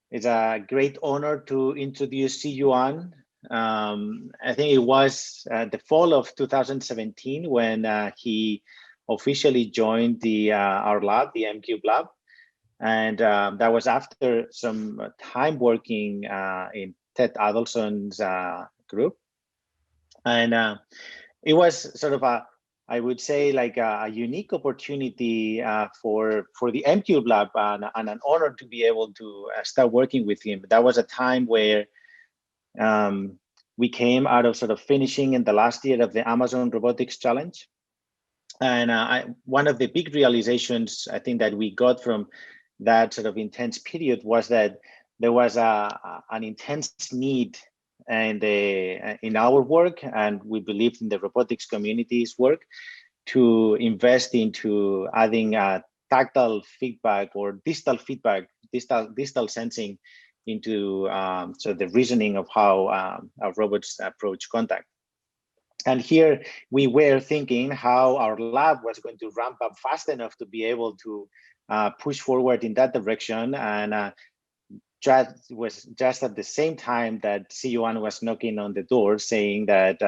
It's a great honor to introduce Siyuan. I think it was the fall of 2017 when he officially joined our lab, the MCube lab. And that was after some time working in Ted Adelson's group. And it was sort of I would say like a unique opportunity for the MCube lab and an honor to be able to start working with him. That was a time where we came out of sort of finishing in the last year of the Amazon Robotics Challenge. And one of the big realizations I think that we got from that sort of intense period was that there was an intense need and in our work, and we believed in the robotics community's work, to invest into adding tactile feedback or distal feedback, distal sensing into so the reasoning of how our robots approach contact. And here we were thinking how our lab was going to ramp up fast enough to be able to push forward in that direction. And was just at the same time that Siyuan was knocking on the door saying that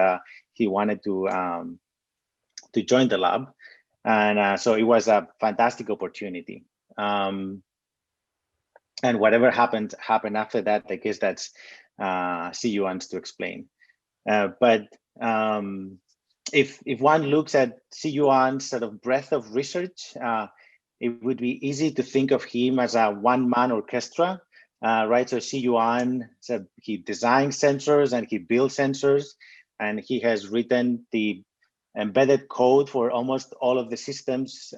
he wanted to join the lab. And so it was a fantastic opportunity. And whatever happened after that, I guess that's Siyuan's to explain. But if one looks at Siyuan's sort of breadth of research, it would be easy to think of him as a one-man orchestra, right? So Siyuan, so he designs sensors and he builds sensors, and he has written the embedded code for almost all of the systems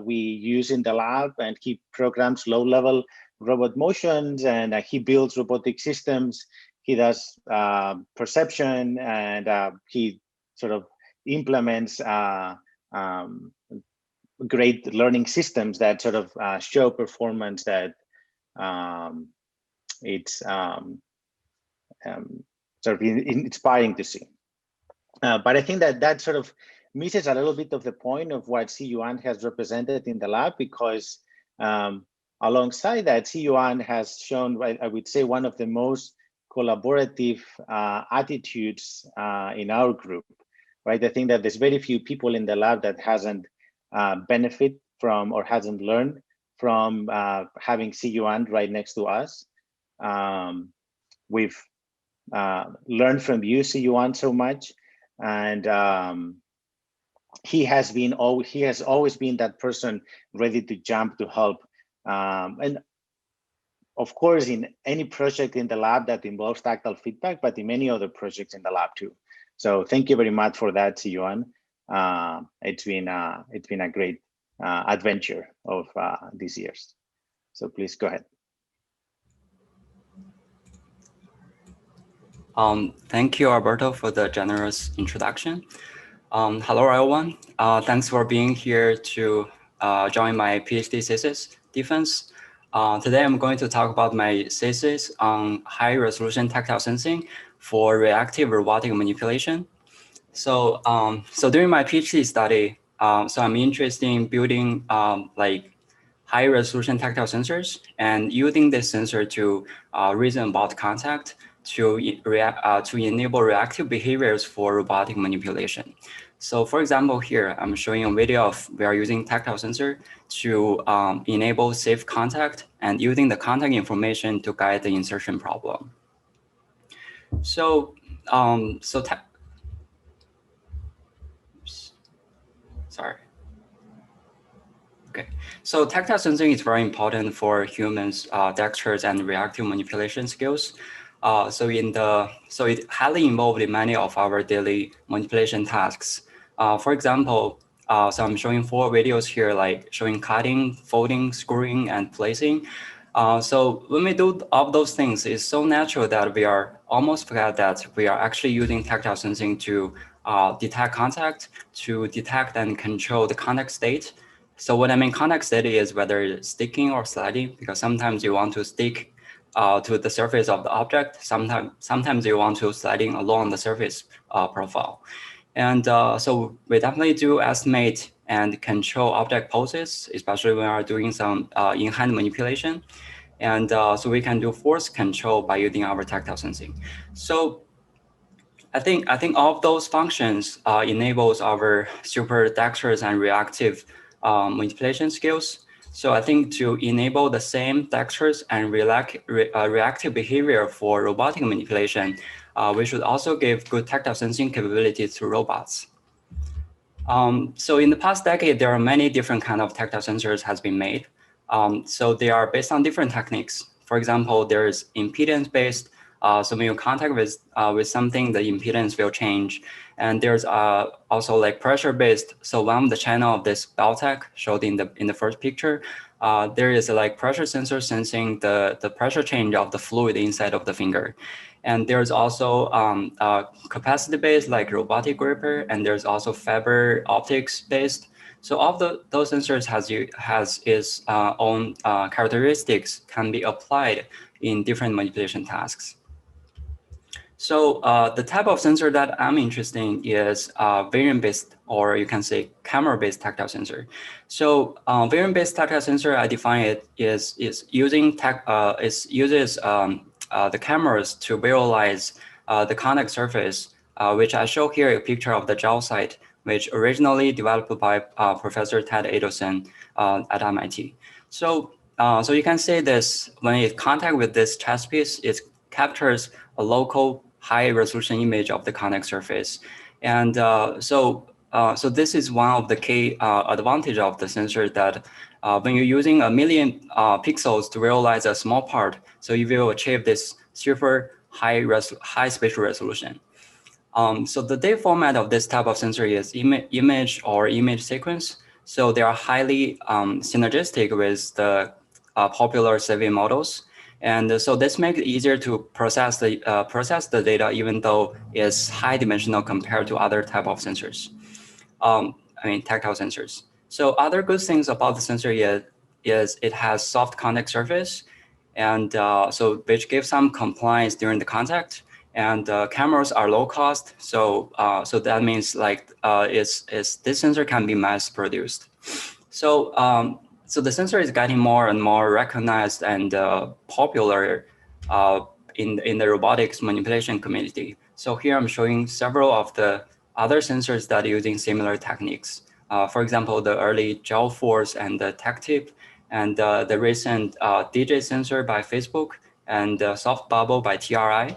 we use in the lab, and he programs low-level robot motions, and he builds robotic systems. He does perception, and he sort of implements great learning systems that sort of show performance that it's sort of inspiring to see. But I think that sort of misses a little bit of the point of what Siyuan has represented in the lab, because alongside that, Siyuan has shown, I would say, one of the most collaborative attitudes in our group, right? I think that there's very few people in the lab that hasn't benefit from or hasn't learned from having Siyuan right next to us. We've learned from you, Siyuan, so much, and he has always been that person ready to jump to help. And of course, in any project in the lab that involves tactile feedback, but in many other projects in the lab too. So thank you very much for that, Siyuan. It's been a great adventure of these years. So please go ahead. Thank you, Alberto, for the generous introduction. Hello, everyone. Thanks for being here to join my PhD thesis defense. Today, I'm going to talk about my thesis on high-resolution tactile sensing for reactive robotic manipulation. So, during my PhD study, so I'm interested in building like high-resolution tactile sensors and using this sensor to reason about contact to enable reactive behaviors for robotic manipulation. So for example, here, I'm showing a video of we are using tactile sensor to enable safe contact and using the contact information to guide the insertion problem. So, sorry. Okay, so tactile sensing is very important for humans' dexterous and reactive manipulation skills. So it highly involved in many of our daily manipulation tasks. For example, so I'm showing 4 videos here, like showing cutting, folding, screwing, and placing. So when we do all those things, it's so natural that we are almost forget that we are actually using tactile sensing to detect contact, to detect and control the contact state. So what I mean contact state is whether it's sticking or sliding, because sometimes you want to stick to the surface of the object. Sometimes you want to sliding along the surface profile. And so we definitely do estimate and control object poses, especially when we are doing some in-hand manipulation. And so we can do force control by using our tactile sensing. So I think all of those functions enables our super dexterous and reactive manipulation skills. So I think to enable the same dexterous and reactive behavior for robotic manipulation, we should also give good tactile sensing capabilities to robots. So in the past decade, there are many different kind of tactile sensors has been made. So they are based on different techniques. For example, there's impedance-based. So when you contact with something, the impedance will change. And there's also like pressure-based. So one of the channel of this Baltec showed in the first picture, there is a like pressure sensor sensing the pressure change of the fluid inside of the finger. And there's also capacity-based like robotic gripper, and there's also fiber optics-based. So all of those sensors has its own characteristics can be applied in different manipulation tasks. So the type of sensor that I'm interested in is variant-based, or you can say camera-based tactile sensor. So variant-based tactile sensor, I define it is using uses the cameras to visualize the contact surface, which I show here a picture of the gel site, which originally developed by Professor Ted Adelson at MIT. So you can say this, when it contact with this chest piece, it captures a local high resolution image of the contact surface. And so this is one of the key advantage of the sensor, that when you're using 1 million pixels to realize a small part, so you will achieve this super high spatial resolution. So the data format of this type of sensor is image or image sequence. So they are highly synergistic with the popular survey models. And so this makes it easier to process the data, even though it's high dimensional compared to other type of sensors. Tactile sensors. So other good things about the sensor is it has soft contact surface, and so which gives some compliance during the contact. And cameras are low cost, so that means like this sensor can be mass produced. So so the sensor is getting more and more recognized and popular in the robotics manipulation community. So here I'm showing several of the other sensors that are using similar techniques. For example, the early gel force and the Tactip, and the recent DJ sensor by Facebook, and soft bubble by TRI.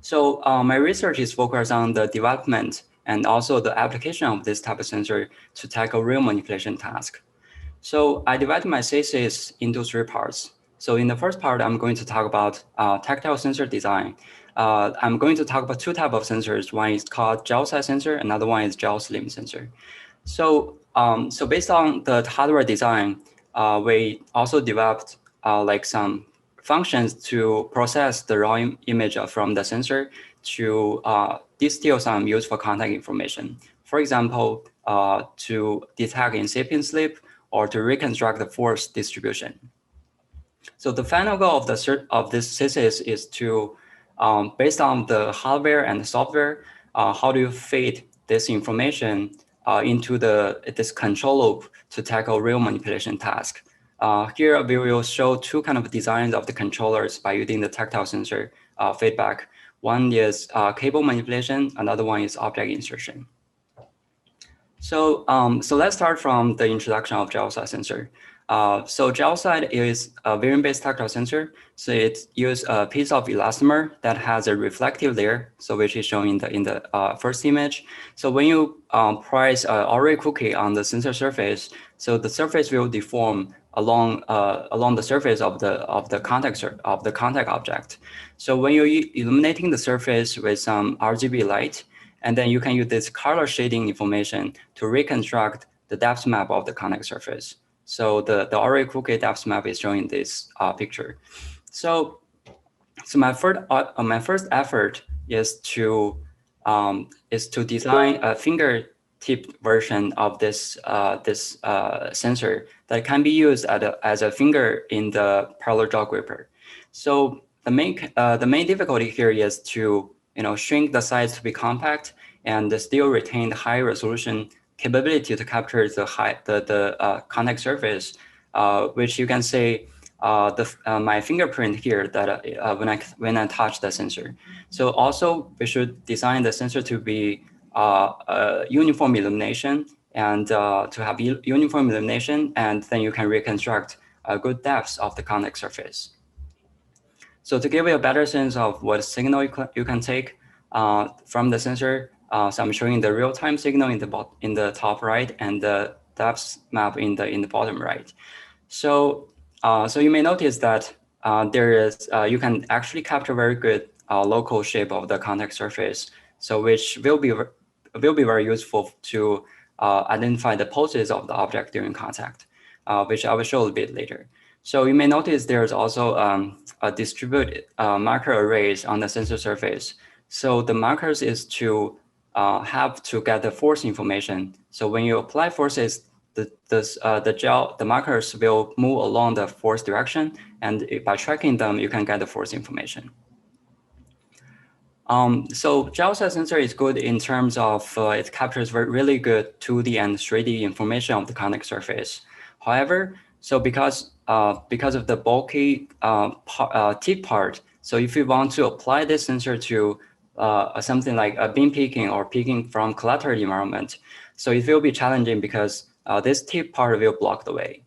So my research is focused on the development and also the application of this type of sensor to tackle real manipulation task. So I divided my thesis into 3 parts. So in the first part, I'm going to talk about tactile sensor design. I'm going to talk about 2 types of sensors. One is called gel size sensor, another one is GelSlim sensor. So so based on the hardware design, we also developed like some functions to process the raw image from the sensor to distill some useful contact information. For example, to detect incipient slip or to reconstruct the force distribution. So the final goal of this thesis is to, based on the hardware and the software, how do you feed this information into this control loop to tackle real manipulation task. Here we will show 2 kind of designs of the controllers by using the tactile sensor feedback. One is cable manipulation, another one is object insertion. So so let's start from the introduction of gel size sensor. So gel size is a variant-based tactile sensor. So it uses a piece of elastomer that has a reflective layer, so which is shown in the first image. So when you press an Oreo cookie on the sensor surface, so the surface will deform along the surface of the contact object. So when you're illuminating the surface with some RGB light, and then you can use this color shading information to reconstruct the depth map of the contact surface. So the Oreo cookie depth map is shown in this picture. So my first effort is to design a fingertip version of this sensor that can be used as a finger in the parallel jaw gripper. So the main difficulty here is to shrink the size to be compact and still retain the high resolution capability to capture the contact surface, which you can say my fingerprint here that when I touch the sensor. So also we should design the sensor to be uniform illumination and to have uniform illumination, and then you can reconstruct a good depth of the contact surface. So to give you a better sense of what signal you can take from the sensor, so I'm showing the real-time signal in the top right and the depth map in the bottom right. So so you may notice that you can actually capture very good local shape of the contact surface, so which will be very useful to identify the poses of the object during contact, which I will show a bit later. So you may notice there's also a distributed marker arrays on the sensor surface. So the markers is to have to get the force information. So when you apply forces, the markers will move along the force direction, and by tracking them, you can get the force information. So GelSlim sensor is good in terms of it captures really good 2D and 3D information of the contact surface. However, so because of the bulky tip part, so if you want to apply this sensor to something like a beam peaking or peaking from collateral environment, so it will be challenging because this tip part will block the way.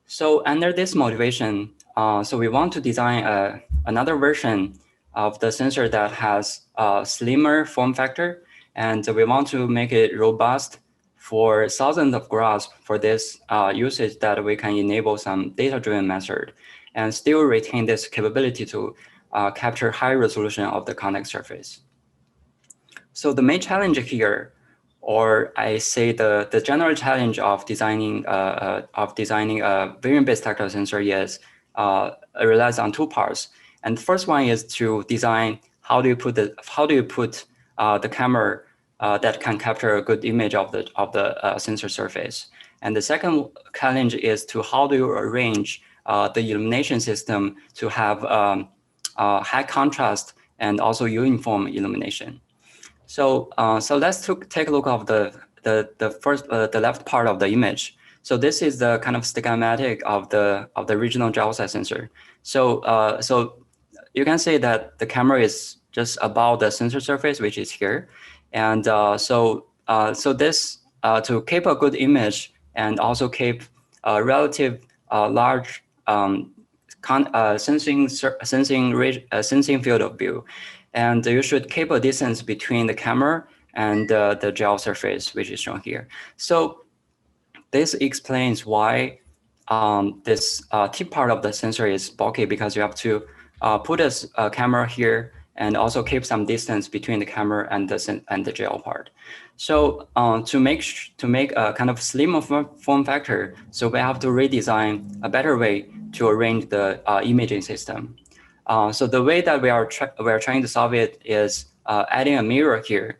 So under this motivation, so we want to design another version of the sensor that has a slimmer form factor, and we want to make it robust for thousands of graphs for this usage, that we can enable some data-driven method and still retain this capability to capture high resolution of the contact surface. So the main challenge here, or I say the general challenge of designing a variant-based tactile sensor is relies on two parts. And the first one is to design how do you put the camera that can capture a good image of the sensor surface. And the second challenge is to how do you arrange the illumination system to have high contrast and also uniform illumination. So so let's take a look of the left part of the image. So this is the kind of schematic of the original GelSlim sensor. So so you can say that the camera is just above the sensor surface, which is here, and so this to keep a good image and also keep a relative large sensing field of view. And you should keep a distance between the camera and the gel surface, which is shown here. So this explains why this tip part of the sensor is bulky, because you have to put a camera here and also keep some distance between the camera and the gel part. So to make a kind of slimmer form factor, so we have to redesign a better way to arrange the imaging system. So the way that we are trying to solve it is adding a mirror here.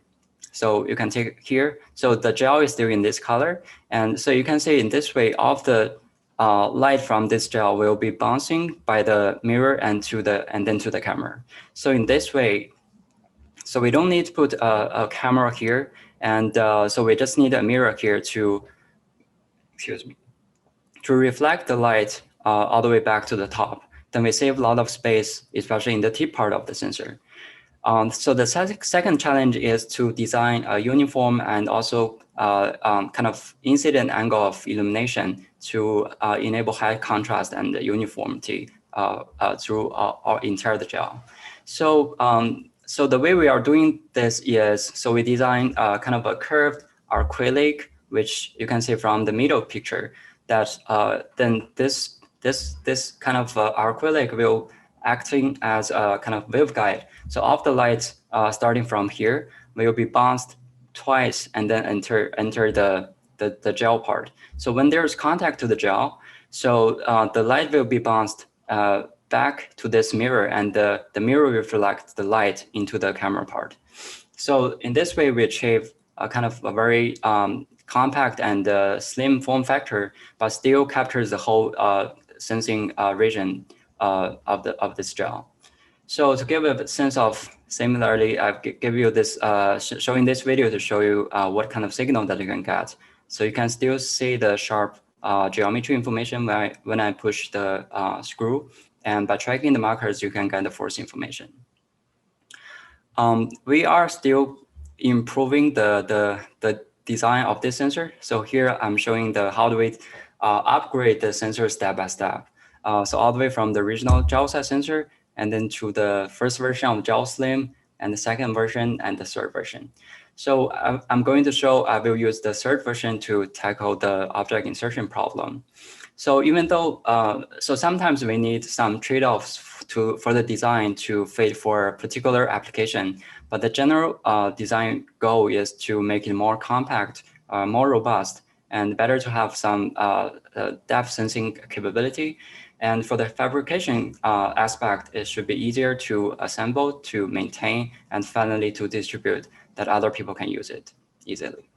So you can take here. So the gel is still in this color, and so you can see in this way, all of the light from this gel will be bouncing by the mirror and then to the camera. So in this way, so we don't need to put a camera here, and so we just need a mirror here to reflect the light all the way back to the top. Then we save a lot of space, especially in the tip part of the sensor. So the second challenge is to design a uniform and also kind of incident angle of illumination to enable high contrast and uniformity through our entire gel. So so the way we are doing this is, so we design kind of a curved acrylic, which you can see from the middle picture, that then this kind of acrylic will acting as a kind of waveguide. So all the lights starting from here will be bounced twice and then enter the gel part. So when there's contact to the gel, so the light will be bounced back to this mirror, and the mirror reflects the light into the camera part. So in this way, we achieve a kind of a very compact and slim form factor, but still captures the whole sensing region of this gel. So to give a sense of similarly, I've give you this showing this video to show you what kind of signal that you can get. So you can still see the sharp geometry information when I push the screw. And by tracking the markers, you can get the force information. We are still improving the design of this sensor. So here I'm showing how do we upgrade the sensor step by step. So all the way from the original gel size sensor, and then to the first version of GelSlim, and the second version, and the third version. So I'm going to show I will use the third version to tackle the object insertion problem. So even though, so sometimes we need some trade-offs for the design to fit for a particular application, but the general design goal is to make it more compact, more robust, and better to have some depth sensing capability. And for the fabrication aspect, it should be easier to assemble, to maintain, and finally to distribute that other people can use it easily.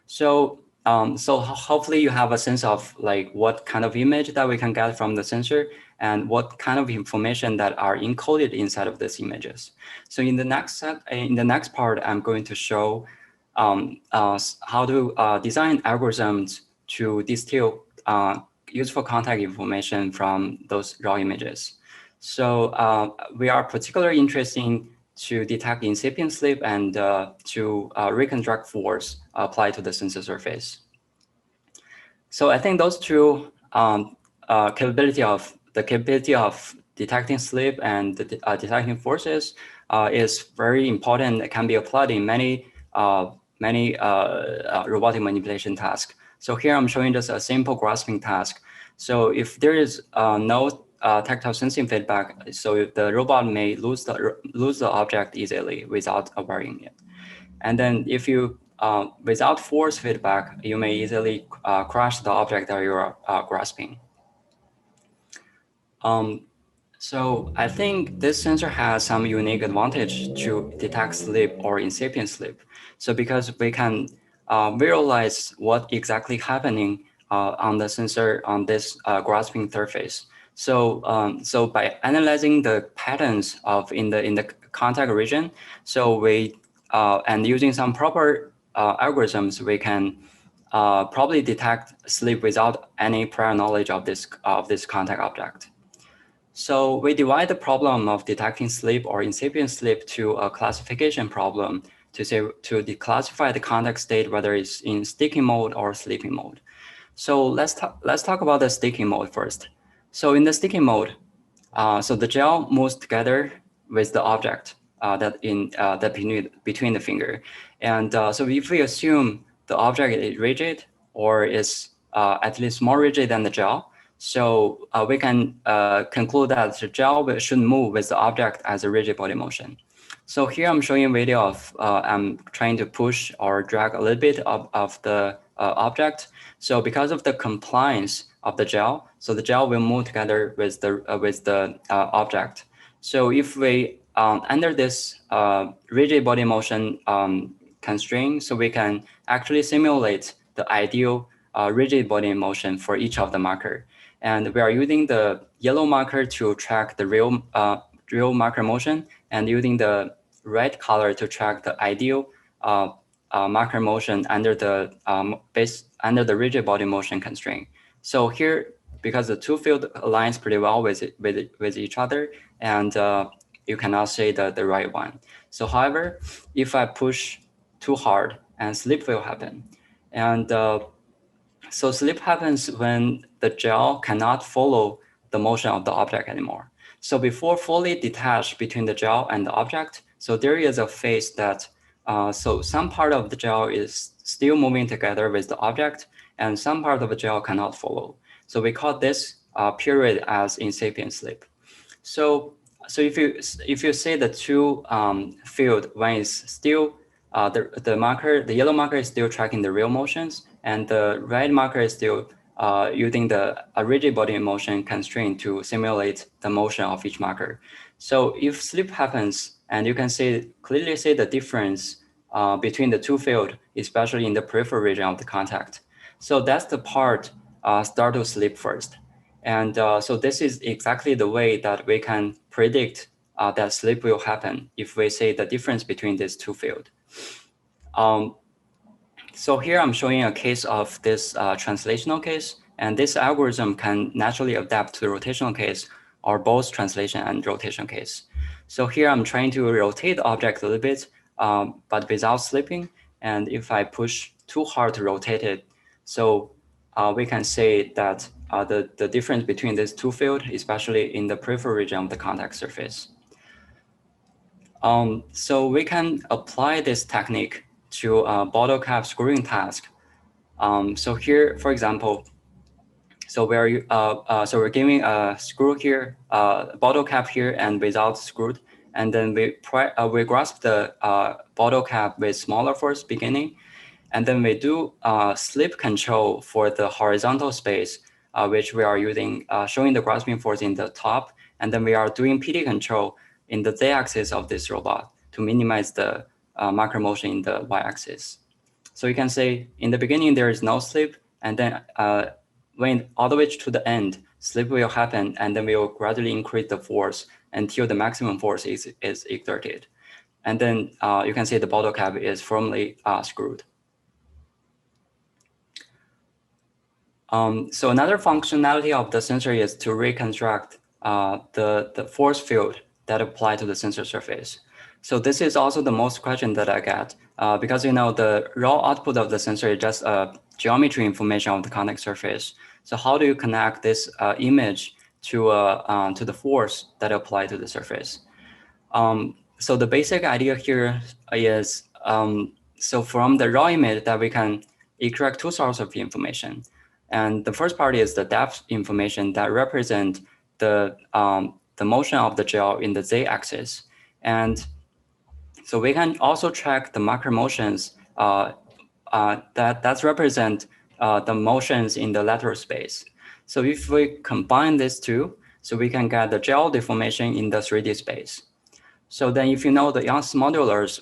So hopefully you have a sense of like what kind of image that we can get from the sensor and what kind of information that are encoded inside of these images. So in the next part, I'm going to show how to design algorithms to distill useful contact information from those raw images. So we are particularly interested to detect incipient slip and to reconstruct force applied to the sensor surface. So I think those two capability of detecting slip and detecting forces is very important. It can be applied in many robotic manipulation tasks. So here I'm showing just a simple grasping task. So if there is no tactile sensing feedback, so the robot may lose the object easily without varying it. And then if you without force feedback, you may easily crush the object that you are grasping. So I think this sensor has some unique advantage to detect slip or incipient slip. So because we can visualize what exactly happening on the sensor on this grasping surface. So so by analyzing the patterns in the contact region, so we and using some proper algorithms, we can probably detect slip without any prior knowledge of this contact object. So we divide the problem of detecting slip or incipient slip to a classification problem to declassify the contact state, whether it's in sticking mode or sleeping mode. So let's talk about the sticking mode first. So in the sticking mode, so the gel moves together with the object between the finger, and so if we assume the object is rigid or is at least more rigid than the gel, so we can conclude that the gel should move with the object as a rigid body motion. So here I'm showing a video of I'm trying to push or drag a little bit of the object. So because of the compliance of the gel, so the gel will move together with the object. So if we under this rigid body motion constraint, so we can actually simulate the ideal rigid body motion for each of the marker. And we are using the yellow marker to track the real marker motion, and using the red color to track the ideal marker motion under the rigid body motion constraint. So here, because the two field aligns pretty well with each other, and you cannot say the right one. So however, if I push too hard, and slip will happen. And so slip happens when the gel cannot follow the motion of the object anymore. So before fully detached between the gel and the object, so there is a phase that, so some part of the gel is still moving together with the object, and some part of the gel cannot follow. So we call this period as incipient slip. So if you say the two field, one is still the yellow marker is still tracking the real motions, and the red marker is still using the rigid body motion constraint to simulate the motion of each marker. So if slip happens, and you can clearly see the difference between the two fields, especially in the peripheral region of the contact. So that's the part start to slip first. And so this is exactly the way that we can predict that slip will happen if we say the difference between these two fields. So here I'm showing a case of this translational case, and this algorithm can naturally adapt to the rotational case or both translation and rotation case. So here I'm trying to rotate the object a little bit, but without slipping. And if I push too hard to rotate it, so we can say that the difference between these two fields, especially in the peripheral region of the contact surface. So we can apply this technique to a bottle cap screwing task. So here, for example, so we're giving a screw here, bottle cap here, and without screwed, and then we grasp the bottle cap with smaller force beginning, and then we do slip control for the horizontal space, which we are using, showing the grasping force in the top, and then we are doing PD control in the z-axis of this robot to minimize the macro motion in the y-axis. So you can say in the beginning there is no slip, and then when all the way to the end, slip will happen, and then we will gradually increase the force until the maximum force is exerted. And then you can see the bottle cap is firmly screwed. So another functionality of the sensor is to reconstruct the force field that apply to the sensor surface. So this is also the most question that I get because the raw output of the sensor is just geometry information of the contact surface. So how do you connect this image to the force that apply to the surface? So the basic idea here is so from the raw image that we can extract two sources of information. And the first part is the depth information that represent the motion of the gel in the z-axis. And so we can also track the macro motions that represent the motions in the lateral space. So if we combine these two, so we can get the gel deformation in the 3D space. So then if you know the Young's modulus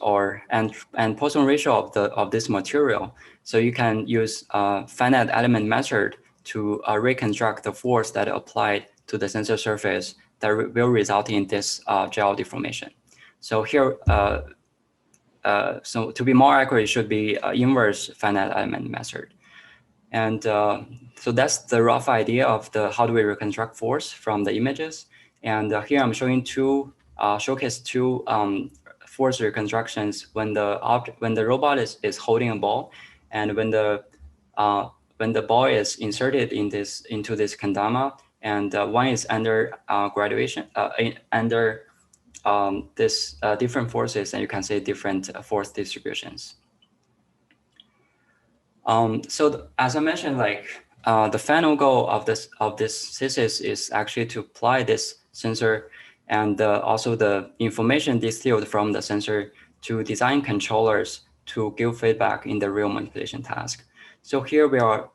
and Poisson ratio of this material, so you can use finite element method to reconstruct the force that applied to the sensor surface that will result in this gel deformation. So here, so to be more accurate, it should be inverse finite element method. And so that's the rough idea of how do we reconstruct force from the images. And here I'm showing showcase two force reconstructions when the robot is holding a ball, and when the ball is inserted into this kendama, and one is under graduation under this different forces, and you can see different force distributions. So as I mentioned, the final goal of this thesis is actually to apply this sensor and also the information distilled from the sensor to design controllers to give feedback in the real manipulation task. So here we are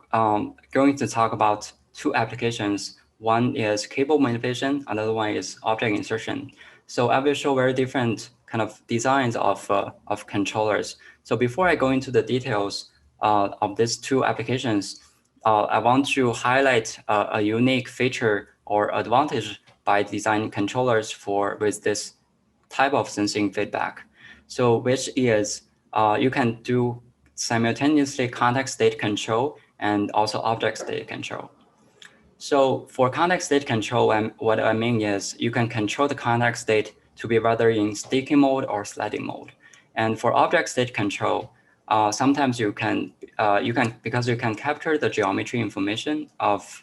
going to talk about two applications. One is cable manipulation, another one is object insertion. So I will show very different kind of designs of controllers. So before I go into the details of these two applications, I want to highlight a unique feature or advantage by designing controllers with this type of sensing feedback. So which is you can do simultaneously contact state control and also object state control. So for contact state control, what I mean is you can control the contact state to be whether in sticky mode or sliding mode. And for object state control, sometimes because you can capture the geometry information of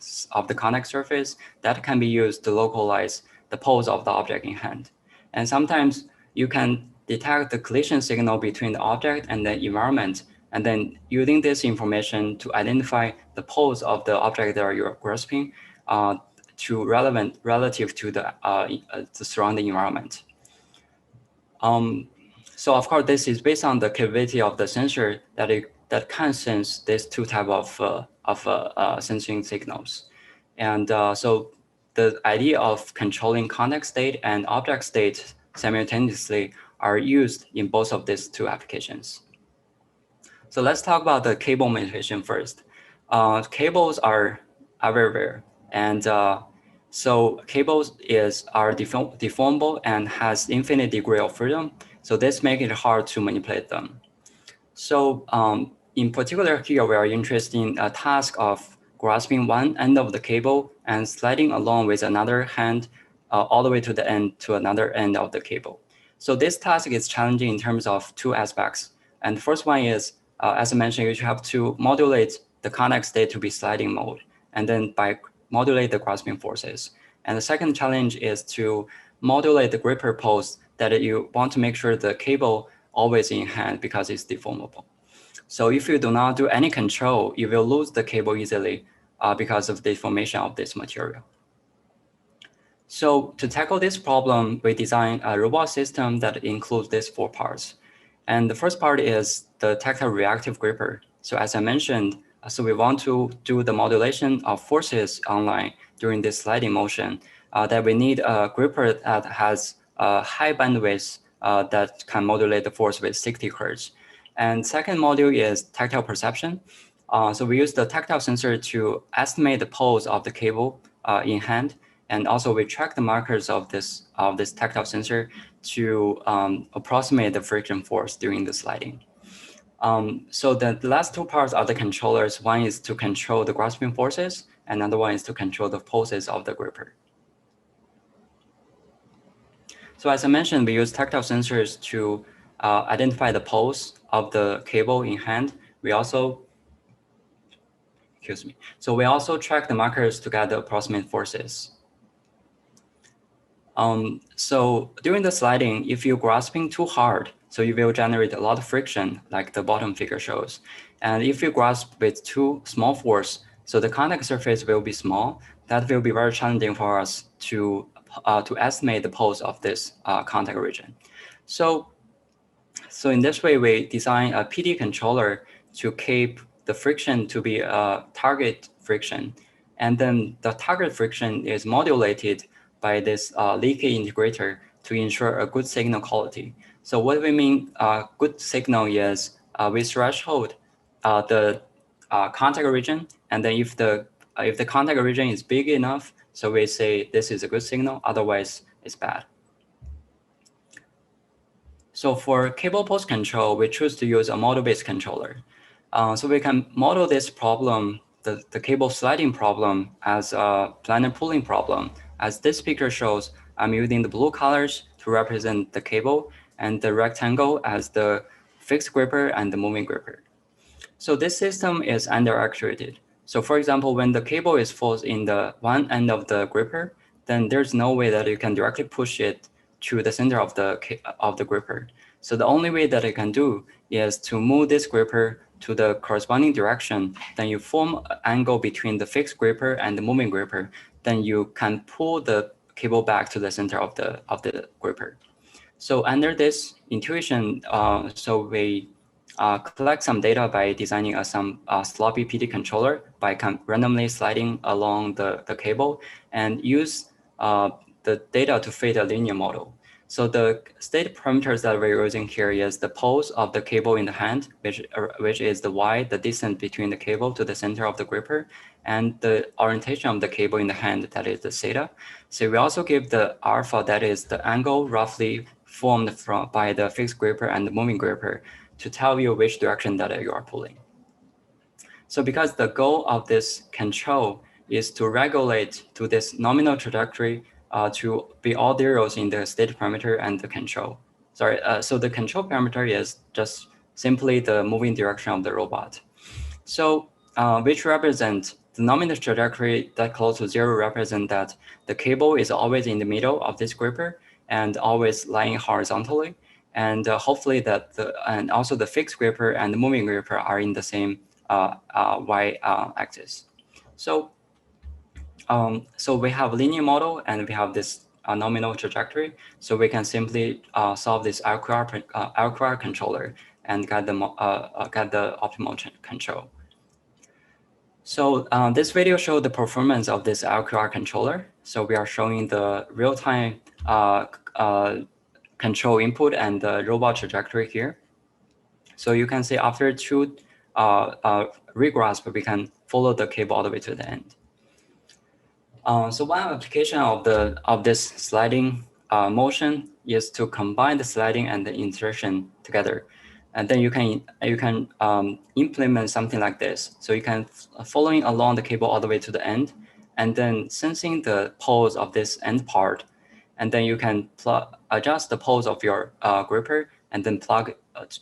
the contact surface that can be used to localize the pose of the object in hand. And sometimes you can detect the collision signal between the object and the environment, and then using this information to identify the pose of the object that you're grasping relative to the surrounding environment. So of course, this is based on the capability of the sensor that can sense these two type of sensing signals. And so the idea of controlling contact state and object state simultaneously are used in both of these two applications. So let's talk about the cable manipulation first. Cables are everywhere, and so cables are deformable and has infinite degree of freedom. So this makes it hard to manipulate them. So in particular here, we are interested in a task of grasping one end of the cable and sliding along with another hand all the way to the end to another end of the cable. So this task is challenging in terms of two aspects. And the first one is, as I mentioned, you have to modulate the contact state to be sliding mode, and then by modulate the grasping forces. And the second challenge is to modulate the gripper pose that you want to make sure the cable always in hand because it's deformable. So if you do not do any control, you will lose the cable easily because of the deformation of this material. So to tackle this problem, we designed a robot system that includes these four parts. And the first part is the tactile reactive gripper. So as I mentioned, so we want to do the modulation of forces online during this sliding motion, that we need a gripper that has a high bandwidth that can modulate the force with 60 Hertz. And second module is tactile perception. So we use the tactile sensor to estimate the pose of the cable in hand. And also we track the markers of this tactile sensor to approximate the friction force during the sliding. So the last two parts are the controllers. One is to control the grasping forces, and another one is to control the poses of the gripper. So as I mentioned, we use tactile sensors to identify the pose of the cable in hand. We also, so we also track the markers to get the approximate forces. So during the sliding, if you're grasping too hard, so you will generate a lot of friction, like the bottom figure shows. And if you grasp with too small force, so the contact surface will be small. That will be very challenging for us to estimate the pose of this contact region. So in this way, we design a PD controller to keep the friction to be a target friction. And then the target friction is modulated by this leaky integrator to ensure a good signal quality. So what we mean good signal is we threshold the contact region, and then if the contact region is big enough, so we say this is a good signal, otherwise it's bad. So for cable pose control, we choose to use a model-based controller. So we can model this problem, the cable sliding problem, as a planar pulling problem. As this picture shows, I'm using the blue colors to represent the cable and the rectangle as the fixed gripper and the moving gripper. So this system is under-actuated. So for example, when the cable is forced in the one end of the gripper, then there's no way that you can directly push it to the center of the gripper. So the only way that you can do is to move this gripper to the corresponding direction. Then you form an angle between the fixed gripper and the moving gripper. Then you can pull the cable back to the center of the gripper. So under this intuition, so we collect some data by designing some sloppy PD controller by randomly sliding along the cable and use the data to fit a linear model. So the state parameters that we're using here is the pose of the cable in the hand, which is the y, the distance between the cable to the center of the gripper, and the orientation of the cable in the hand, that is the theta. So we also give the alpha, that is the angle roughly formed by the fixed gripper and the moving gripper, to tell you which direction that you are pulling. So because the goal of this control is to regulate to this nominal trajectory to be all zeros in the state parameter and the control. Sorry, so the control parameter is just simply the moving direction of the robot. So which represent the nominal trajectory that close to zero represent that the cable is always in the middle of this gripper and always lying horizontally. And hopefully that and also the fixed gripper and the moving gripper are in the same y axis. So so we have a linear model and we have this nominal trajectory. So we can simply solve this LQR controller and get the optimal control. So this video shows the performance of this LQR controller. So we are showing the real-time control input and the robot trajectory here. So you can see after two regrasp, we can follow the cable all the way to the end. So one application of this sliding motion is to combine the sliding and the insertion together. And then you can implement something like this. So you can following along the cable all the way to the end, and then sensing the pose of this end part, and then you can adjust the pose of your gripper and then plug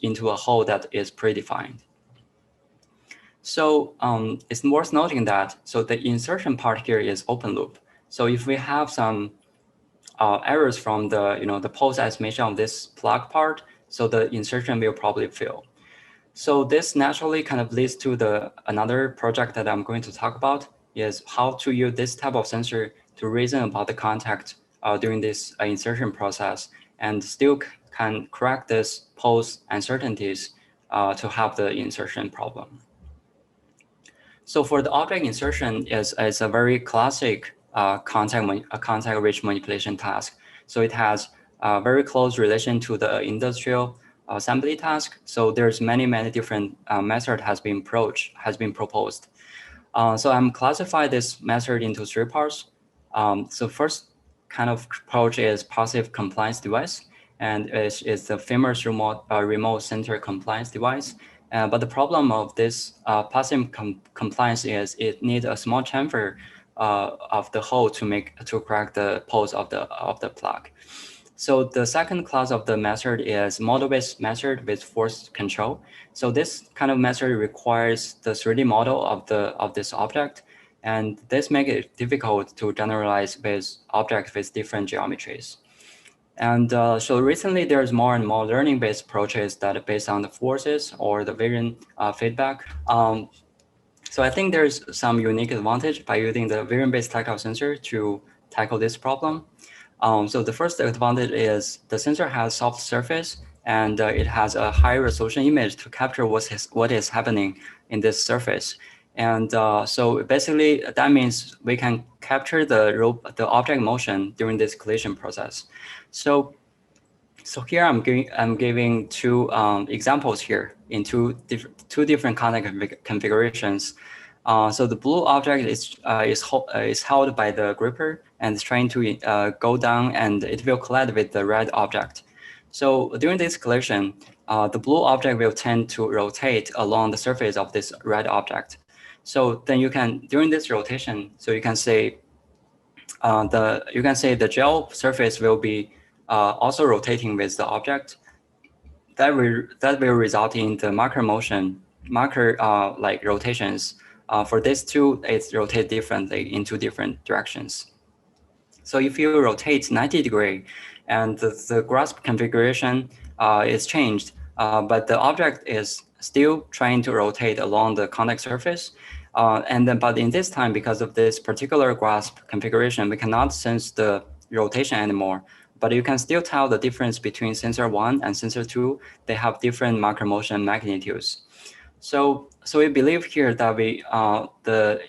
into a hole that is predefined. So it's worth noting that the insertion part here is open loop. So if we have some errors from the pose estimation of this plug part, so the insertion will probably fail. So this naturally kind of leads to another project that I'm going to talk about, is how to use this type of sensor to reason about the contact during this insertion process, and still can correct this pose uncertainties to have the insertion problem. So for the object insertion is a very classic contact-rich manipulation task. So it has a very close relation to the industrial assembly task. So there's many different method has been proposed. So I'm classify this method into 3 parts. So first kind of approach is passive compliance device, and it's the famous remote center compliance device. But the problem of this passive compliance is it needs a small chamfer of the hole to correct the pose of the plug. So the second class of the method is model-based method with force control. So this kind of method requires the 3D model of this object, and this makes it difficult to generalize with objects with different geometries. And so recently, there's more and more learning-based approaches that are based on the forces or the vision feedback. So I think there's some unique advantage by using the vision-based tactile sensor to tackle this problem. So the first advantage is the sensor has soft surface, and it has a high resolution image to capture what is happening in this surface. And so basically, that means we can capture the object motion during this collision process. So here I'm giving 2 examples here in two different contact configurations. So the blue object is held by the gripper and is trying to go down, and it will collide with the red object. So during this collision, the blue object will tend to rotate along the surface of this red object. So then you can, during this rotation, so you can say the gel surface will be also rotating with the object. That will result in the marker like rotations. For these 2, it's rotate differently in 2 different directions. So if you rotate 90 degrees and the grasp configuration is changed, but the object is still trying to rotate along the contact surface. But in this time, because of this particular grasp configuration, we cannot sense the rotation anymore. But you can still tell the difference between sensor 1 and sensor 2. They have different marker motion magnitudes. So we believe here that the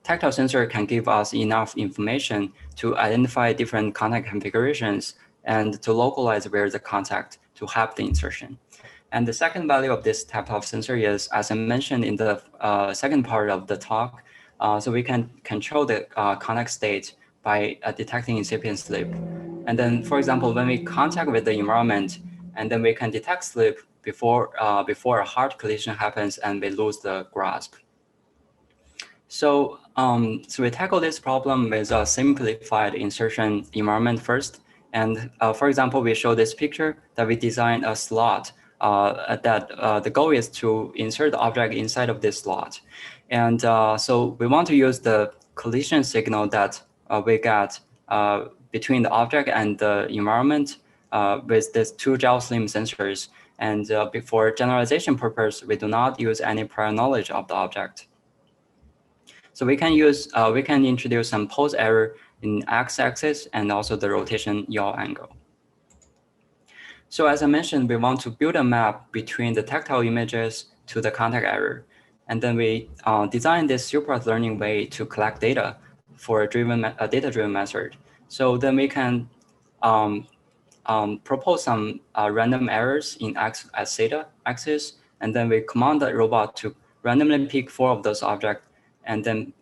tactile sensor can give us enough information to identify different contact configurations and to localize where the contact to have the insertion. And the second value of this type of sensor is, as I mentioned in the second part of the talk, so we can control the contact state by detecting incipient slip. And then, for example, when we contact with the environment, and then we can detect slip before a hard collision happens and we lose the grasp. So we tackle this problem with a simplified insertion environment first. And for example, we show this picture that we design a slot the goal is to insert the object inside of this slot. And so we want to use the collision signal that we got between the object and the environment with these 2 GelSlim sensors. And for generalization purpose, we do not use any prior knowledge of the object. So we can introduce some pose error in x-axis and also the rotation yaw angle. So as I mentioned, we want to build a map between the tactile images to the contact error. And then we design this supervised learning way to collect data for a data-driven method. So then we can propose some random errors in x as theta axis, and then we command the robot to randomly pick 4 of those objects and then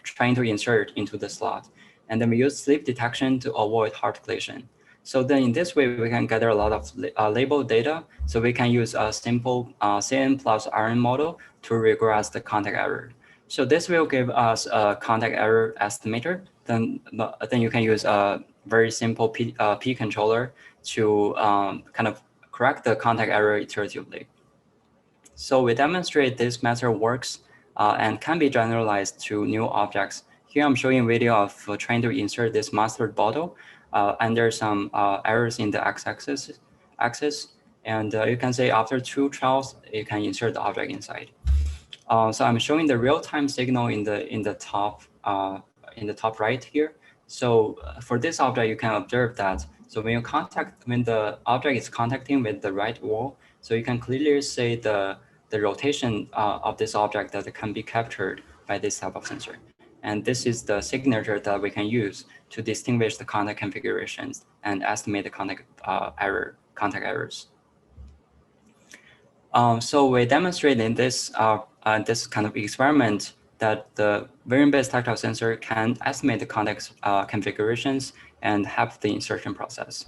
trying to insert into the slot. And then we use slip detection to avoid hard collision. So then in this way, we can gather a lot of label data. So we can use a simple CN plus RN model to regress the contact error. So this will give us a contact error estimator. Then you can use a very simple P controller to kind of correct the contact error iteratively. So we demonstrate this method works and can be generalized to new objects. Here I'm showing a video of trying to insert this mustard bottle and there's some errors in the x-axis. And you can say after 2 trials, you can insert the object inside. So I'm showing the real-time signal in the top right here. So for this object, you can observe that. So when the object is contacting with the right wall, so you can clearly see the rotation of this object that can be captured by this type of sensor. And this is the signature that we can use to distinguish the contact configurations and estimate the contact errors. So we demonstrate in this this kind of experiment that the variant-based tactile sensor can estimate the contact configurations and have the insertion process.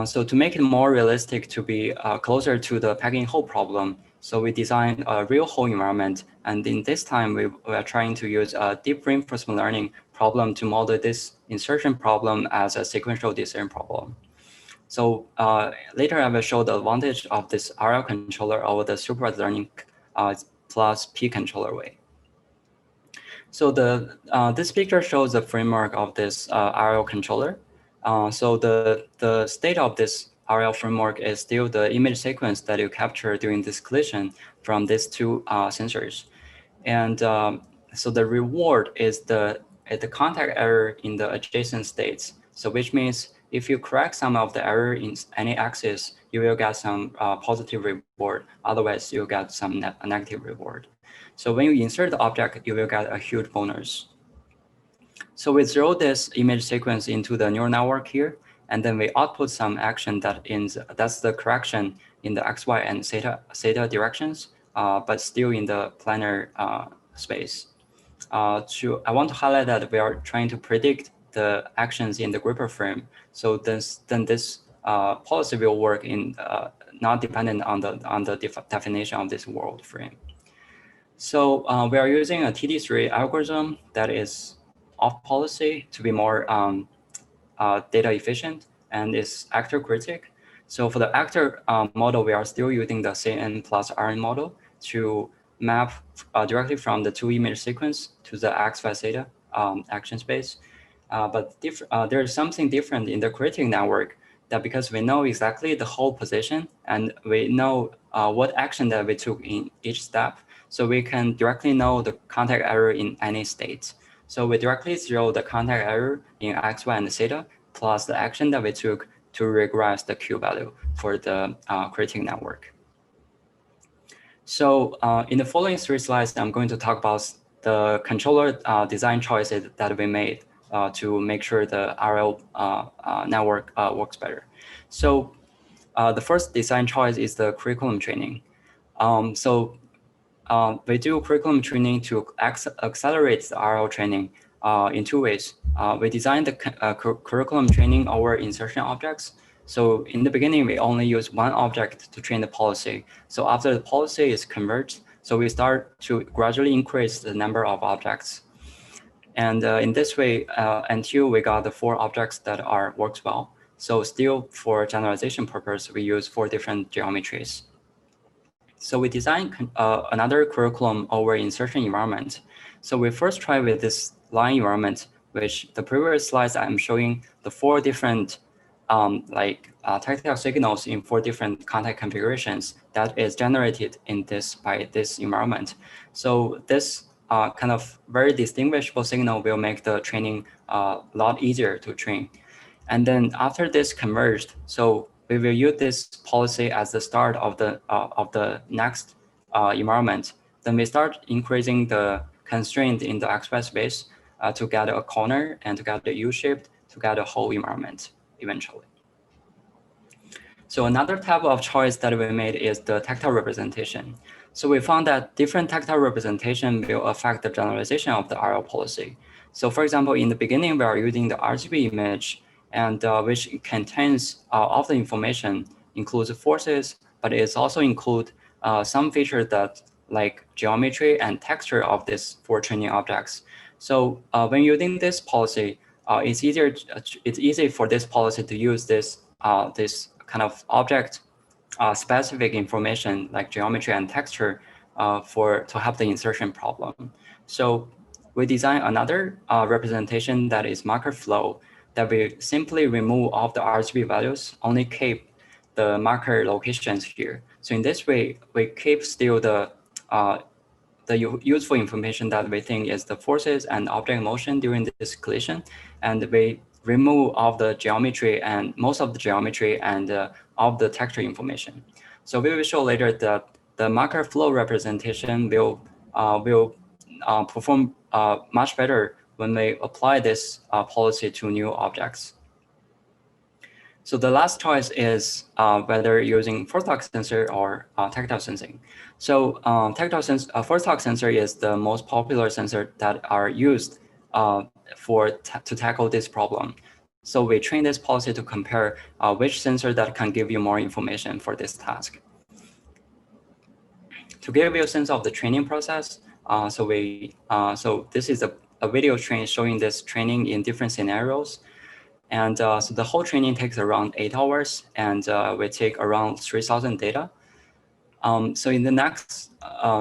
So to make it more realistic to be closer to the packing hole problem, so we designed a real hole environment. And in this time, we are trying to use a deep reinforcement learning problem to model this insertion problem as a sequential decision problem. So later I will show the advantage of this RL controller over the supervised learning plus P controller way. So this picture shows the framework of this RL controller. So the state of this RL framework is still the image sequence that you capture during this collision from these 2 sensors. And so the reward is the contact error in the adjacent states. So which means if you correct some of the error in any axis, you will get some positive reward. Otherwise, you'll get some negative reward. So when you insert the object, you will get a huge bonus. So we throw this image sequence into the neural network here, and then we output some action that's the correction in the x, y, and theta directions, but still in the planar space. I want to highlight that we are trying to predict the actions in the gripper frame. So then this policy will work in not dependent on the definition of this world frame. So we are using a TD3 algorithm that is off policy to be more data efficient and is actor critic. So for the actor model, we are still using the CN plus RN model to map directly from the 2 image sequence to the x, y, theta action space. But there is something different in the critic network that because we know exactly the whole position and we know what action that we took in each step, so we can directly know the contact error in any state. So we directly throw the contact error in x, y, and theta plus the action that we took to regress the Q value for the critic network. So in the following 3 slides, I'm going to talk about the controller design choices that we made to make sure the RL network works better. So the first design choice is the curriculum training. We do curriculum training to accelerate the RL training in 2 ways. We designed the curriculum training over insertion objects. So in the beginning, we only use 1 object to train the policy. So after the policy is converged, so we start to gradually increase the number of objects. And in this way, until we got the 4 objects that works well. So still for generalization purpose, we use 4 different geometries. So we designed another curriculum over insertion environment. So we first try with this line environment, which the previous slides I'm showing the 4 different tactile signals in 4 different contact configurations that is generated by this environment. So this kind of very distinguishable signal will make the training a lot easier to train. And then after this converged, so we will use this policy as the start of the next environment. Then we start increasing the constraint in the XY space to get a corner and to get the U-shaped to get a whole environment eventually. So another type of choice that we made is the tactile representation. So we found that different tactile representation will affect the generalization of the RL policy. So for example, in the beginning, we are using the RGB image, and which contains all the information, includes forces, but it also include some features that like geometry and texture of these 4 training objects. So when using this policy, it's easy for this policy to use this this kind of object specific information like geometry and texture to help the insertion problem. So we design another representation that is marker flow that we simply remove all the RGB values, only keep the marker locations here. So in this way, we keep still the useful information that we think is the forces and object motion during this collision, and we remove all the geometry and most of the geometry and all the texture information. So we will show later that the marker flow representation will perform much better when we apply this policy to new objects. So the last choice is whether using force torque sensor or tactile sensing. So force torque sensor is the most popular sensor that are used to tackle this problem. So we train this policy to compare which sensor that can give you more information for this task. To give you a sense of the training process, so this is a video train showing this training in different scenarios. And so the whole training takes around 8 hours, and we take around 3,000 data. So in the next,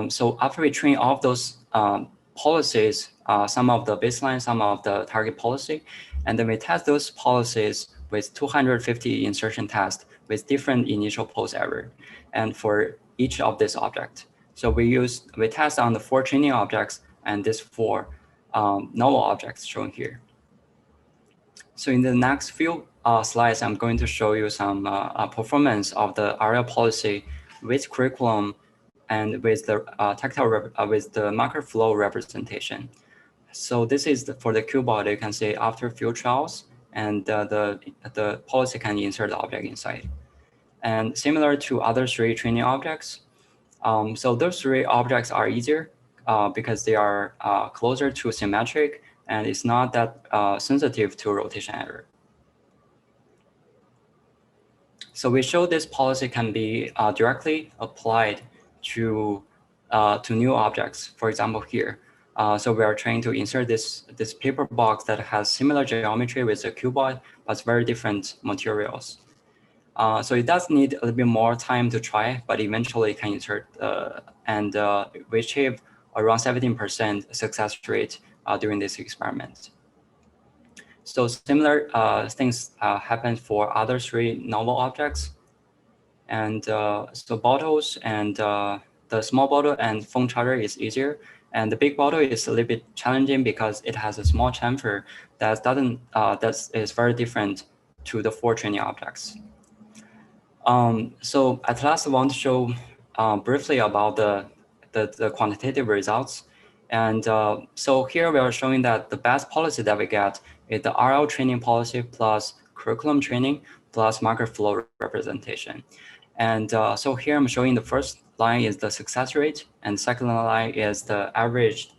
so after we train all of those policies, some of the baseline, some of the target policy, and then we test those policies with 250 insertion tests with different initial pose error, and for each of this object. So we test on the 4 training objects and these 4 novel objects shown here. So in the next few slides, I'm going to show you some performance of the RL policy with curriculum and with the with the marker flow representation. So this is for the Q-body. You can see after few trials, and the policy can insert the object inside. And similar to other 3 training objects, so those 3 objects are easier because they are closer to symmetric, and it's not that sensitive to rotation error. So we show this policy can be directly applied to new objects. For example, here, so we are trying to insert this paper box that has similar geometry with a cuboid, but very different materials. So it does need a little bit more time to try, but eventually it can insert, and we achieve around 17% success rate during this experiment. So similar things happen for other 3 novel objects. And so bottles and the small bottle and phone charger is easier. And the big bottle is a little bit challenging because it has a small chamfer that is very different to the 4 training objects. So at last, I want to show briefly about the quantitative results. And so here we are showing that the best policy that we get is the RL training policy plus curriculum training plus marker flow representation. And so here I'm showing the first line is the success rate, and second line is the average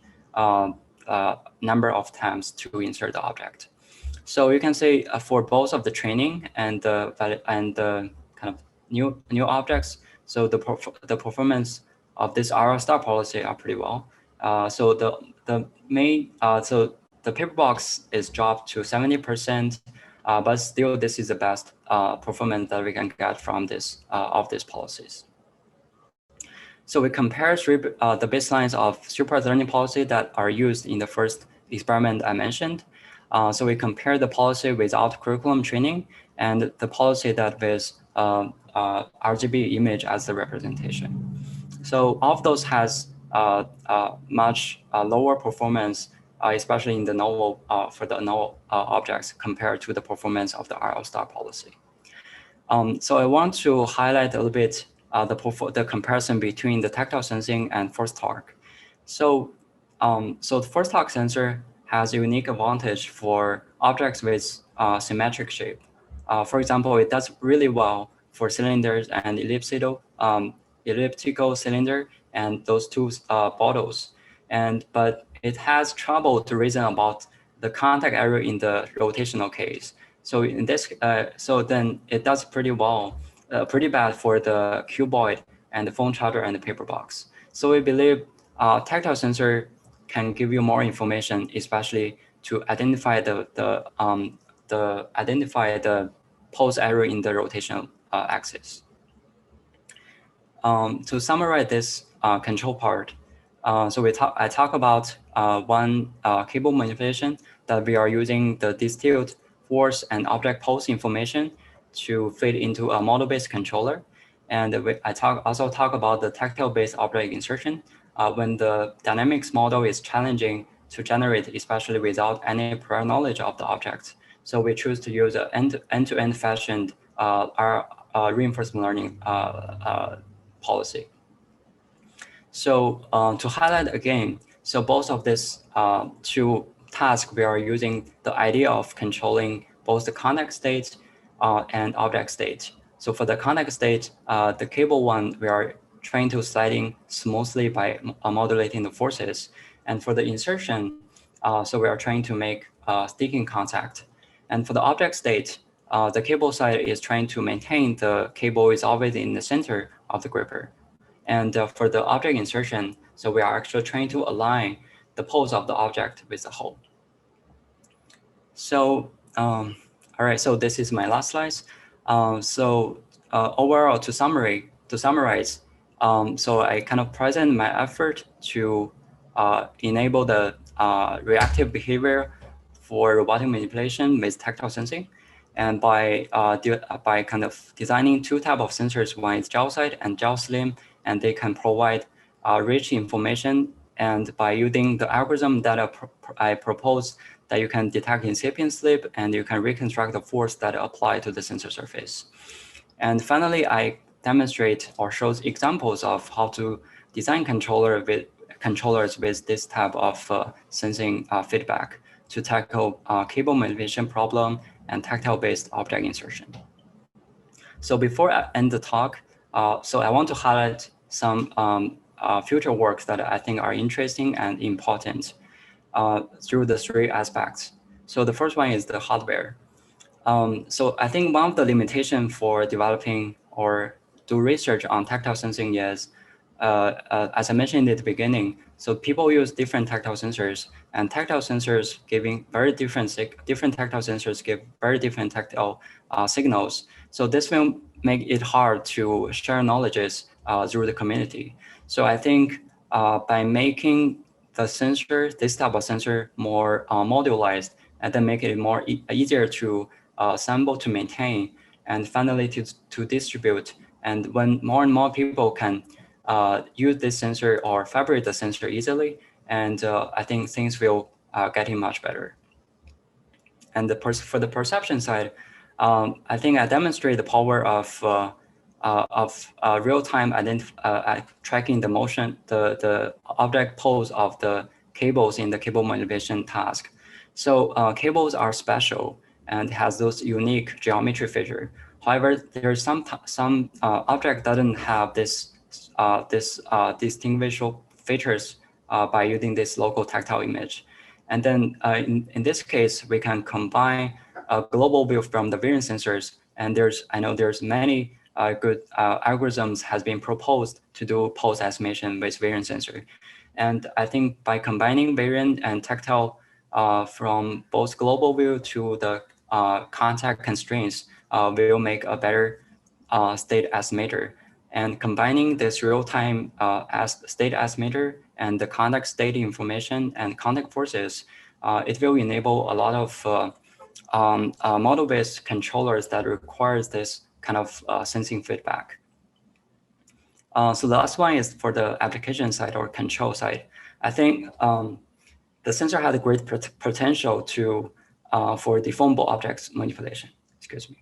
number of times to insert the object. So you can say for both of the training and the kind of new objects, so the performance of this RL star policy are pretty well. So the paper box is dropped to 70%, but still this is the best performance that we can get from this of these policies. So we compare the baselines of supervised learning policy that are used in the first experiment I mentioned. So we compare the policy without curriculum training and the policy that with RGB image as the representation. So all of those has much lower performance, especially in the novel for the novel objects compared to the performance of the RL star policy. So I want to highlight a little bit the comparison between the tactile sensing and force torque. So the force torque sensor has a unique advantage for objects with symmetric shape. For example, it does really well for cylinders and elliptical cylinder and those 2 bottles. But it has trouble to reason about the contact error in the rotational case. So in this, so then it does pretty well, pretty bad for the cuboid and the phone charger and the paper box. So we believe tactile sensor can give you more information, especially to identify the pose error in the rotational axis. To summarize this control part, so I talk about one cable manipulation that we are using the distilled force and object pose information to feed into a model-based controller. And I also talk about the tactile-based object insertion when the dynamics model is challenging to generate, especially without any prior knowledge of the object. So we choose to use an end-to-end fashioned reinforcement learning policy. So to highlight again, so both of these two tasks, we are using the idea of controlling both the contact state and object state. So for the contact state, the cable one, we are trying to sliding smoothly by modulating the forces. And for the insertion, so we are trying to make sticking contact. And for the object state, the cable side is trying to maintain the cable is always in the center of the gripper. And for the object insertion, so we are actually trying to align the pose of the object with the hole. So, all right, so this is my last slide. Overall, to summarize, so I kind of present my effort to enable the reactive behavior for robotic manipulation with tactile sensing. And by kind of designing two types of sensors, one is GelSide and GelSlim, and they can provide rich information. And by using the algorithm that I propose, that you can detect incipient slip and you can reconstruct the force that apply to the sensor surface. And finally, I demonstrate or shows examples of how to design controllers with this type of sensing feedback to tackle cable manipulation problem and tactile-based object insertion. So before I end the talk, so I want to highlight some future works that I think are interesting and important through the three aspects. So the first one is the hardware. So I think one of the limitations for developing or do research on tactile sensing is, as I mentioned at the beginning, so people use different tactile sensors, and tactile sensors giving very different tactile sensors give very different tactile signals. So this will make it hard to share knowledges through the community. So I think by making the sensor, this type of sensor, more modularized, and then make it more easier to assemble, to maintain, and finally to distribute. And when more and more people can use this sensor or fabricate the sensor easily, and I think things will getting much better. And for the perception side, I think I demonstrate the power of real-time tracking the motion, the object pose of the cables in the cable manipulation task. So cables are special and has those unique geometry feature. However, there's some object doesn't have this distinguishable features by using this local tactile image. And then in this case, we can combine a global view from the variant sensors. And I know there's many good algorithms has been proposed to do pose estimation with variant sensor. And I think by combining variant and tactile from both global view to the contact constraints, will make a better state estimator. And combining this real-time state estimator and the contact state information and contact forces, it will enable a lot of model-based controllers that requires this kind of sensing feedback. So the last one is for the application side or control side. I think the sensor had a great potential to for deformable objects manipulation. Excuse me.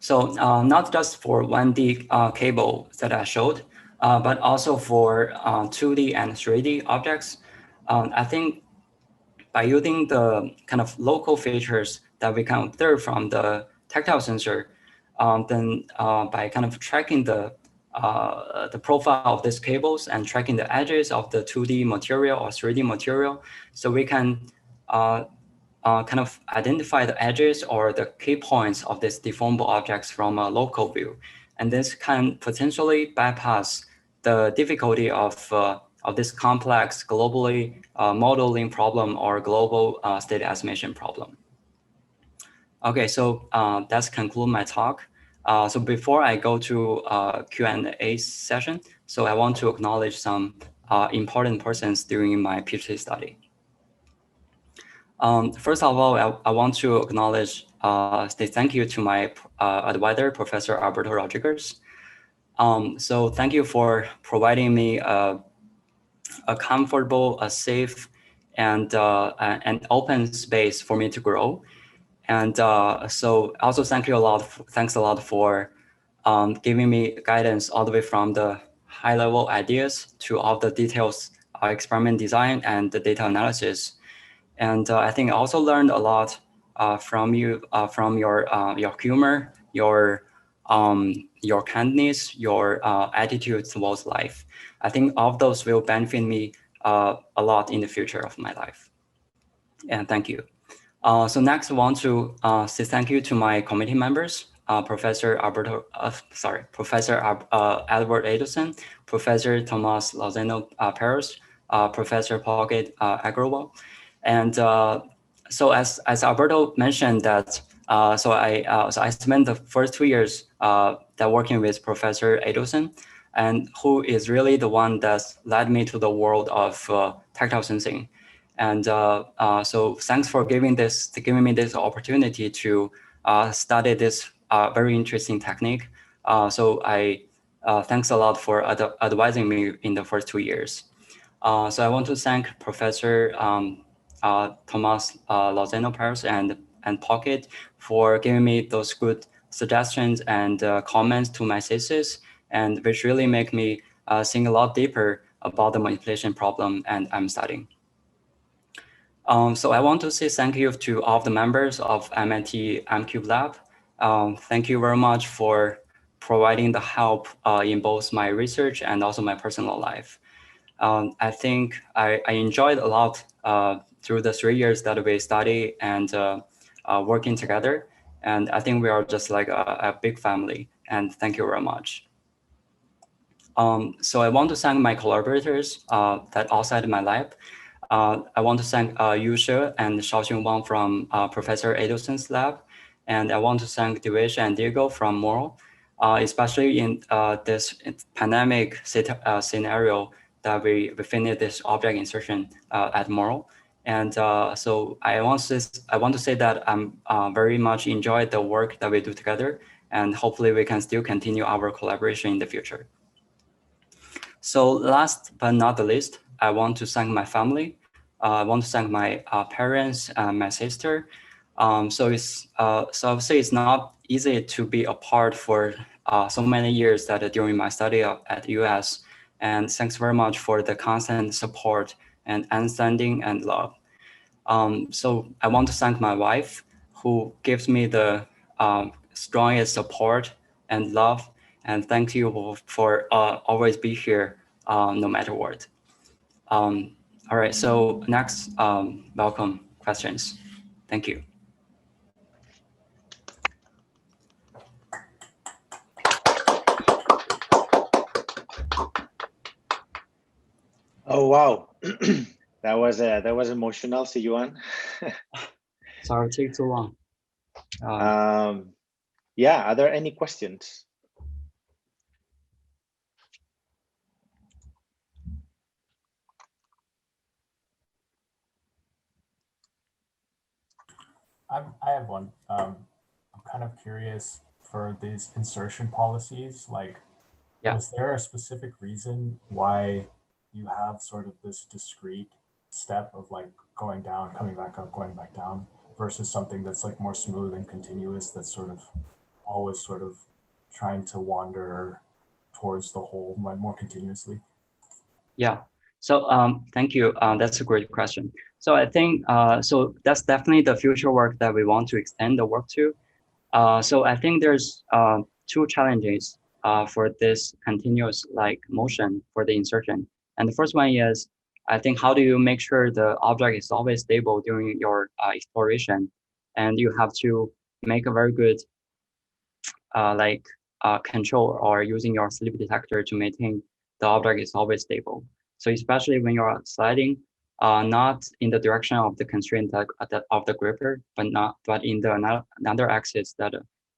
So not just for 1D cable that I showed, but also for 2D and 3D objects. I think by using the kind of local features that we can observe from the tactile sensor, then by kind of tracking the profile of these cables and tracking the edges of the 2D material or 3D material, so we can kind of identify the edges or the key points of these deformable objects from a local view. And this can potentially bypass the difficulty of this complex globally modeling problem or global state estimation problem. Okay, so that's conclude my talk. So before I go to Q&A session, so I want to acknowledge some important persons during my PhD study. First of all, I want to acknowledge, say thank you to my advisor, Professor Alberto Rodriguez. So thank you for providing me a comfortable, a safe, and an open space for me to grow. And so also thanks a lot for giving me guidance all the way from the high level ideas to all the details, experiment design and the data analysis. And I think I also learned a lot from you, from your humor, your kindness, your attitude towards life. I think all of those will benefit me a lot in the future of my life. And thank you. So next, I want to say thank you to my committee members, Professor Edward Adelson, Professor Thomas Lozano Paris, Professor Pocket Agrawal. And so as Alberto mentioned that, so I spent the first 2 years that working with Professor Adelson, and who is really the one that led me to the world of tactile sensing. And so thanks for giving me this opportunity to study this very interesting technique. So I thanks a lot for advising me in the first 2 years. So I want to thank Professor Thomas Lozano Paris and Pocket for giving me those good suggestions and comments to my thesis, and which really make me think a lot deeper about the manipulation problem and I'm studying. So I want to say thank you to all of the members of MIT MCube Lab. Thank you very much for providing the help in both my research and also my personal life. I think I enjoyed a lot through the 3 years that we study and working together. And I think we are just like a big family. And thank you very much. So I want to thank my collaborators that outside my lab. I want to thank Yu She and Shaoxun Wang from Professor Adelson's lab. And I want to thank Devish and Diego from Moral, especially in this pandemic scenario that we finished this object insertion at Moral. And so I want to say that I'm very much enjoyed the work that we do together, and hopefully we can still continue our collaboration in the future. So last but not the least, I want to thank my family. I want to thank my parents and my sister. So obviously it's not easy to be apart for so many years that during my study at US. And thanks very much for the constant support and understanding and love. So I want to thank my wife, who gives me the strongest support and love. And thank you for always be here no matter what. All right, so next, welcome questions. Thank you. Oh wow, that was emotional, Siyuan. Sorry, it took too long. Yeah, are there any questions? I have one. I'm kind of curious for these insertion policies. Like, was there a specific reason why you have sort of this discrete step of like going down, coming back up, going back down, versus something that's like more smooth and continuous, that's sort of always sort of trying to wander towards the whole more continuously? Yeah. So thank you. That's a great question. So I think so that's definitely the future work that we want to extend the work to. So I think there's two challenges for this continuous like motion for the insertion. And the first one is I think how do you make sure the object is always stable during your exploration, and you have to make a very good control or using your sleep detector to maintain the object is always stable. So especially when you're sliding, not in the direction of the constraint of the gripper, but in the another axis that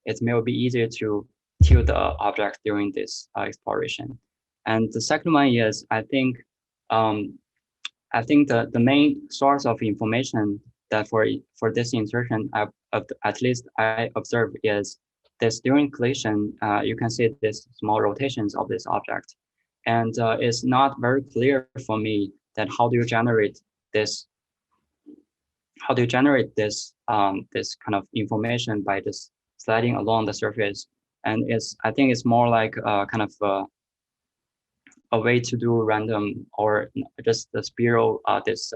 it may be easier to tilt the object during this exploration. And the second one is I think the main source of information that for this insertion, at least I observed is this during collision, you can see this small rotations of this object. And it's not very clear for me that how do you generate this this kind of information by just sliding along the surface. And I think it's more like kind of a way to do random or just the spiral this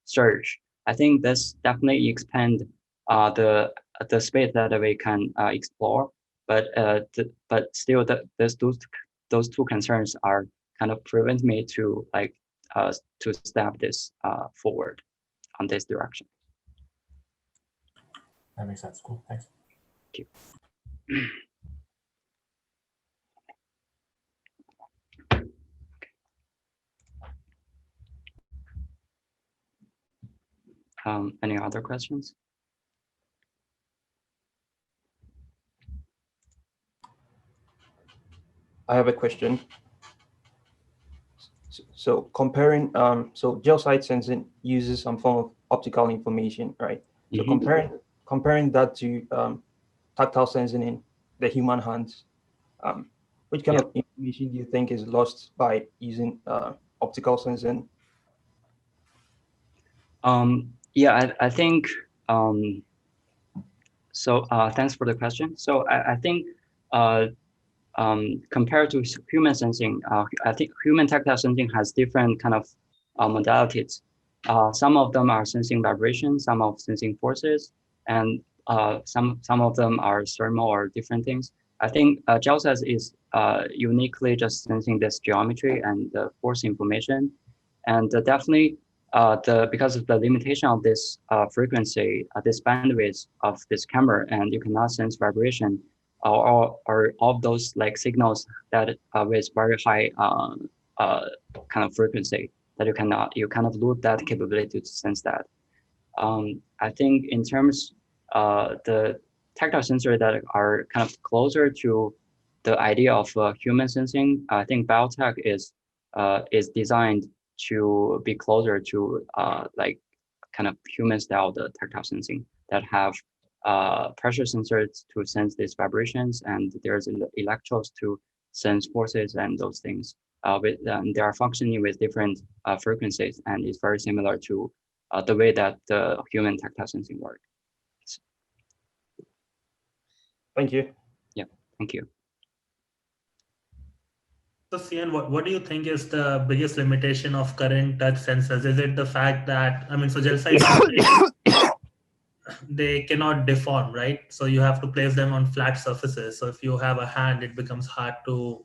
search. I think this definitely expand the space that we can explore, but still those two concerns are kind of prevent me to to step this forward on this direction. That makes sense. Cool. Thanks. Thank you. Any other questions? I have a question. So comparing, so gel side sensing uses some form of optical information, right? So comparing that to tactile sensing in the human hands, which kind of information do you think is lost by using optical sensing? I think so. Thanks for the question. So I think compared to human sensing, I think human tactile sensing has different kind of modalities. Some of them are sensing vibration, some of sensing forces, and some of them are thermal or different things. I think GelSlim is uniquely just sensing this geometry and the force information, and definitely because of the limitation of this frequency, this bandwidth of this camera, and you cannot sense vibration or all those like signals that with very high kind of frequency that you cannot lose that capability to sense that. I think in terms the tactile sensors that are kind of closer to the idea of human sensing, I think biotech is designed to be closer to like kind of human style the tactile sensing that have pressure sensors to sense these vibrations, and there's electrodes to sense forces and those things. They are functioning with different frequencies, and it's very similar to the way that the human tactile sensing works. Thank you. Yeah, thank you. So Siyuan, what do you think is the biggest limitation of current touch sensors? Is it the fact that, I mean, so GelSlim they cannot deform, right? So you have to place them on flat surfaces. So if you have a hand, it becomes hard to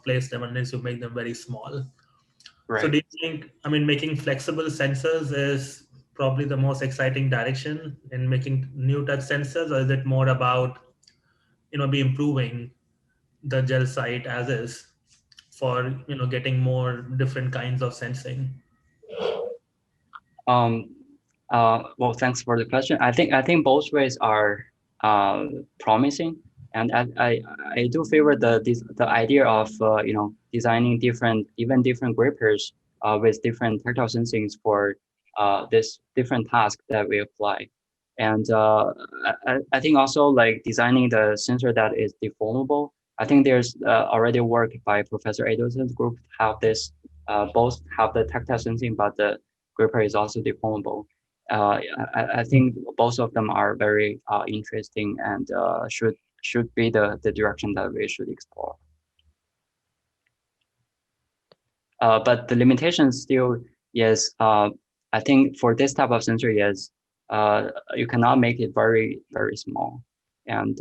place them unless you make them very small. Right. So do you think, I mean, making flexible sensors is probably the most exciting direction in making new touch sensors, or is it more about be improving the gel site as is for getting more different kinds of sensing? Well, thanks for the question. I think both ways are promising, and I do favor the idea of designing different grippers with different tactile sensings for this different task that we apply. And I think also like designing the sensor that is deformable. I think there's already work by Professor Adelson's group have this both have the tactile sensing, but the gripper is also deformable. I think both of them are very interesting and should be the direction that we should explore. But the limitation still is, I think for this type of sensor is, you cannot make it very, very small. And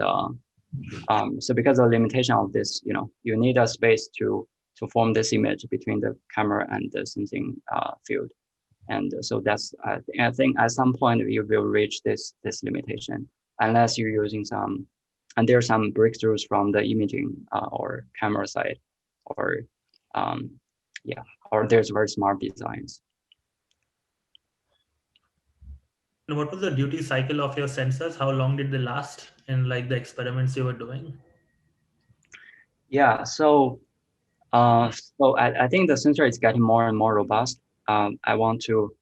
so because of the limitation of this, you need a space to form this image between the camera and the sensing field. And so that's, I think at some point you will reach this limitation, unless you're using some, and there are some breakthroughs from the imaging or camera side, or yeah, or there's very smart designs. And what was the duty cycle of your sensors? How long did they last in like the experiments you were doing? Yeah, so I think the sensor is getting more and more robust. I want to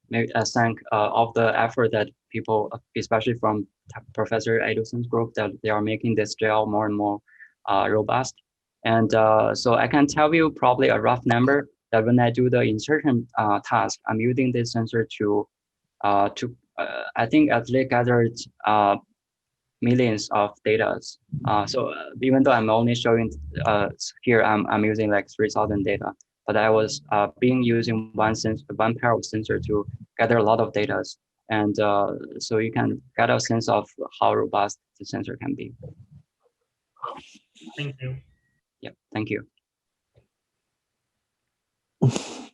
thank all the effort that people, especially from Professor Edelson's group, that they are making this gel more and more robust. And so I can tell you probably a rough number that when I do the insertion task, I'm using this sensor to I think at least gathered millions of data. So even though I'm only showing here, I'm using like 3,000 data, but I was using one pair of sensor to gather a lot of data, and so you can get a sense of how robust the sensor can be. Thank you. Yeah, thank you.